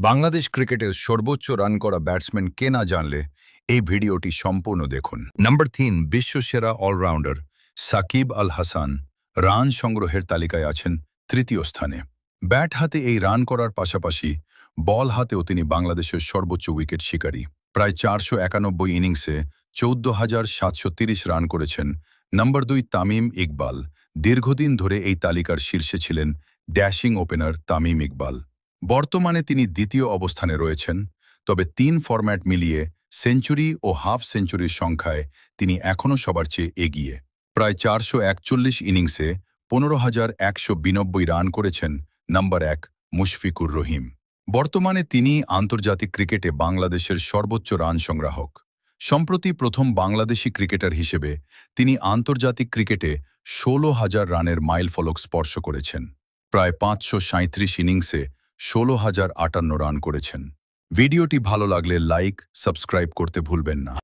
বাংলাদেশ ক্রিকেটের সর্বোচ্চ রান করা ব্যাটসম্যান কে না জানলে এই ভিডিওটি সম্পূর্ণ দেখুন। নম্বর ৩, বিশ্বসেরা অলরাউন্ডার সাকিব আল হাসান রান সংগ্রহের তালিকায় আছেন তৃতীয় স্থানে। ব্যাট হাতে এই রান করার পাশাপাশি বল হাতেও তিনি বাংলাদেশের সর্বোচ্চ উইকেট শিকারী। প্রায় ৪৯১ ইনিংসে ১৪,৭৩০ রান করেছেন। নম্বর ২, তামিম ইকবাল দীর্ঘদিন ধরে এই তালিকার শীর্ষে ছিলেন ড্যাশিং ওপেনার তামিম ইকবাল। বর্তমানে তিনি দ্বিতীয় অবস্থানে রয়েছেন, তবে ৩ ফরম্যাট মিলিয়ে সেঞ্চুরি ও হাফ সেঞ্চুরির সংখ্যায় তিনি এখনও সবার চেয়ে এগিয়ে। প্রায় ৪৪১ ইনিংসে ১৫,১৯২ রান করেছেন নম্বর ১ মুশফিকুর রহিম। বর্তমানে তিনি আন্তর্জাতিক ক্রিকেটে বাংলাদেশের সর্বোচ্চ রান সংগ্রাহক। সম্প্রতি প্রথম বাংলাদেশি ক্রিকেটার হিসেবে তিনি আন্তর্জাতিক ক্রিকেটে ১৬,০০০ রানের মাইলফলক স্পর্শ করেছেন। প্রায় ৫৩৭ ইনিংসে ১৬,০৫৮ রান করেছেন। ভিডিওটি ভালো লাগলে লাইক, সাবস্ক্রাইব করতে ভুলবেন না।